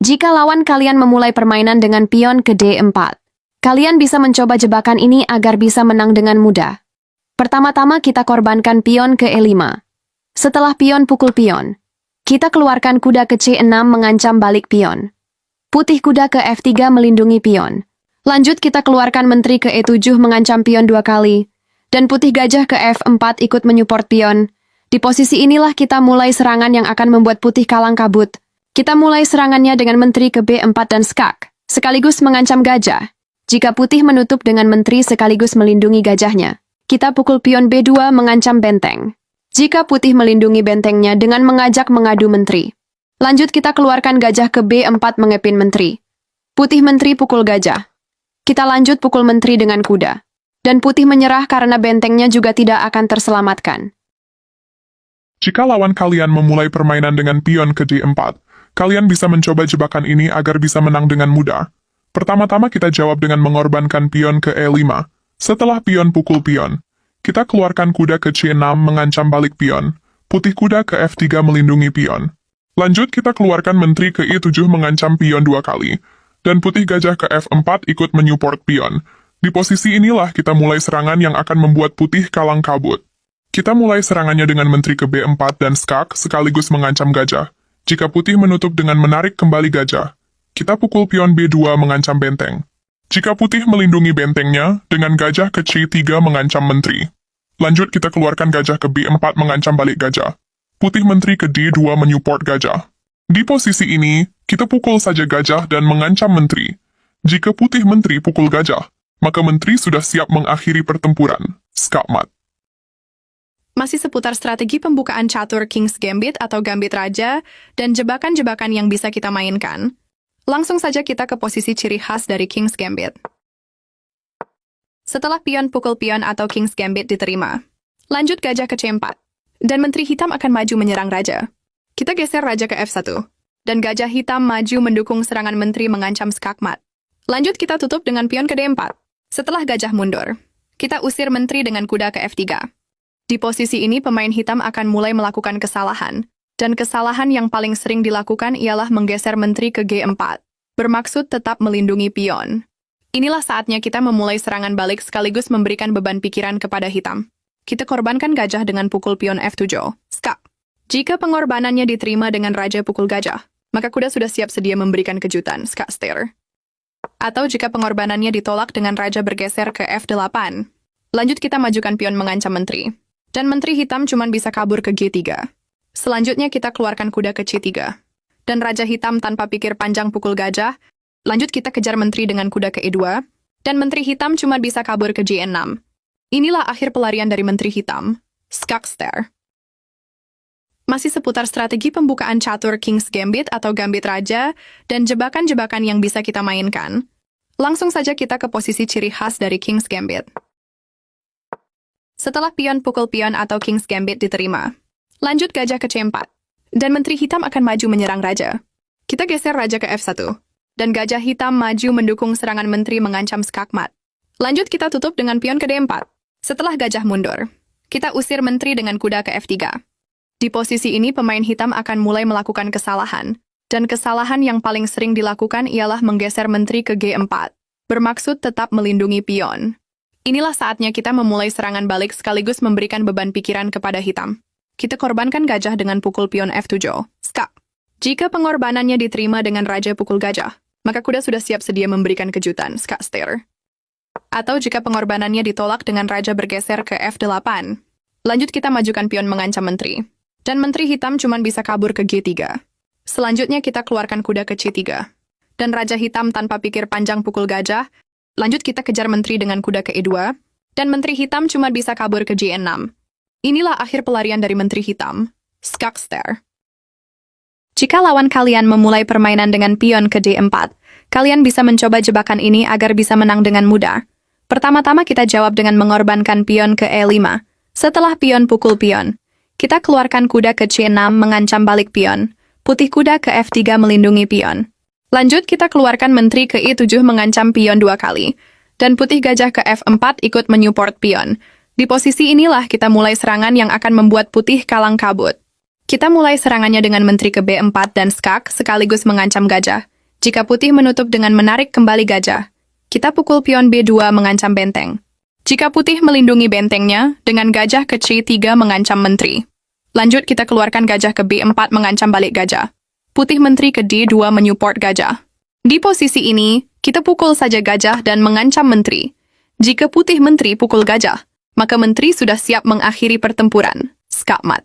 Jika lawan kalian memulai permainan dengan pion ke D4, kalian bisa mencoba jebakan ini agar bisa menang dengan mudah. Pertama-tama kita korbankan pion ke E5. Setelah pion pukul pion, kita keluarkan kuda ke C6 mengancam balik pion. Putih kuda ke F3 melindungi pion. Lanjut kita keluarkan menteri ke E7 mengancam pion 2 kali. Dan putih gajah ke F4 ikut menyupport pion. Di posisi inilah kita mulai serangan yang akan membuat putih kalang kabut. Kita mulai serangannya dengan menteri ke B4 dan skak, sekaligus mengancam gajah. Jika putih menutup dengan menteri sekaligus melindungi gajahnya, kita pukul pion B2 mengancam benteng. Jika putih melindungi bentengnya dengan mengajak mengadu menteri. Lanjut kita keluarkan gajah ke B4 mengepin menteri. Putih menteri pukul gajah. Kita lanjut pukul menteri dengan kuda. Dan putih menyerah karena bentengnya juga tidak akan terselamatkan. Jika lawan kalian memulai permainan dengan pion ke D4, kalian bisa mencoba jebakan ini agar bisa menang dengan mudah. Pertama-tama kita jawab dengan mengorbankan pion ke E5. Setelah pion pukul pion, kita keluarkan kuda ke C6 mengancam balik pion. Putih kuda ke F3 melindungi pion. Lanjut kita keluarkan menteri ke E7 mengancam pion 2 kali. Dan putih gajah ke F4 ikut menyupport pion. Di posisi inilah kita mulai serangan yang akan membuat putih kalang kabut. Kita mulai serangannya dengan menteri ke B4 dan skak sekaligus mengancam gajah. Jika putih menutup dengan menarik kembali gajah, kita pukul pion B2 mengancam benteng. Jika putih melindungi bentengnya, dengan gajah ke C3 mengancam menteri. Lanjut kita keluarkan gajah ke B4 mengancam balik gajah. Putih menteri ke D2 menyupport gajah. Di posisi ini, kita pukul saja gajah dan mengancam menteri. Jika putih menteri pukul gajah, maka menteri sudah siap mengakhiri pertempuran. Skakmat. Masih seputar strategi pembukaan catur King's Gambit atau Gambit Raja dan jebakan-jebakan yang bisa kita mainkan. Langsung saja kita ke posisi ciri khas dari King's Gambit. Setelah pion pukul pion atau King's Gambit diterima, lanjut gajah ke C4, dan menteri hitam akan maju menyerang raja. Kita geser raja ke F1, dan gajah hitam maju mendukung serangan menteri mengancam skakmat. Lanjut kita tutup dengan pion ke D4. Setelah gajah mundur, kita usir menteri dengan kuda ke F3. Di posisi ini pemain hitam akan mulai melakukan kesalahan, dan kesalahan yang paling sering dilakukan ialah menggeser menteri ke G4, bermaksud tetap melindungi pion. Inilah saatnya kita memulai serangan balik sekaligus memberikan beban pikiran kepada hitam. Kita korbankan gajah dengan pukul pion F7, skak. Jika pengorbanannya diterima dengan raja pukul gajah, maka kuda sudah siap sedia memberikan kejutan, skak steer. Atau jika pengorbanannya ditolak dengan raja bergeser ke F8, lanjut kita majukan pion mengancam menteri. Dan menteri hitam cuma bisa kabur ke G3. Selanjutnya kita keluarkan kuda ke C3. Dan raja hitam tanpa pikir panjang pukul gajah. Lanjut kita kejar menteri dengan kuda ke E2. Dan menteri hitam cuma bisa kabur ke G6. Inilah akhir pelarian dari menteri hitam. Skak steer. Masih seputar strategi pembukaan catur King's Gambit atau Gambit Raja dan jebakan-jebakan yang bisa kita mainkan. Langsung saja kita ke posisi ciri khas dari King's Gambit. Setelah pion pukul pion atau King's Gambit diterima, lanjut gajah ke C4, dan menteri hitam akan maju menyerang raja. Kita geser raja ke F1, dan gajah hitam maju mendukung serangan menteri mengancam skakmat. Lanjut kita tutup dengan pion ke D4. Setelah gajah mundur, kita usir menteri dengan kuda ke F3. Di posisi ini pemain hitam akan mulai melakukan kesalahan, dan kesalahan yang paling sering dilakukan ialah menggeser menteri ke G4, bermaksud tetap melindungi pion. Inilah saatnya kita memulai serangan balik sekaligus memberikan beban pikiran kepada hitam. Kita korbankan gajah dengan pukul pion F7, skak. Jika pengorbanannya diterima dengan raja pukul gajah, maka kuda sudah siap sedia memberikan kejutan, skak steer. Atau jika pengorbanannya ditolak dengan raja bergeser ke F8, lanjut kita majukan pion mengancam menteri. Dan menteri hitam cuma bisa kabur ke G3. Selanjutnya kita keluarkan kuda ke C3. Dan raja hitam tanpa pikir panjang pukul gajah. Lanjut kita kejar menteri dengan kuda ke E2, dan menteri hitam cuma bisa kabur ke G6. Inilah akhir pelarian dari menteri hitam. Skak steer. Jika lawan kalian memulai permainan dengan pion ke D4, kalian bisa mencoba jebakan ini agar bisa menang dengan mudah. Pertama-tama kita jawab dengan mengorbankan pion ke E5. Setelah pion pukul pion, kita keluarkan kuda ke C6 mengancam balik pion. Putih kuda ke F3 melindungi pion. Lanjut kita keluarkan menteri ke E7 mengancam pion 2 kali, dan putih gajah ke F4 ikut menyupport pion. Di posisi inilah kita mulai serangan yang akan membuat putih kalang kabut. Kita mulai serangannya dengan menteri ke B4 dan skak sekaligus mengancam gajah. Jika putih menutup dengan menarik kembali gajah, kita pukul pion B2 mengancam benteng. Jika putih melindungi bentengnya, dengan gajah ke C3 mengancam menteri. Lanjut kita keluarkan gajah ke B4 mengancam balik gajah. Putih menteri ke D2 menyupport gajah. Di posisi ini, kita pukul saja gajah dan mengancam menteri. Jika putih menteri pukul gajah, maka menteri sudah siap mengakhiri pertempuran. Skakmat.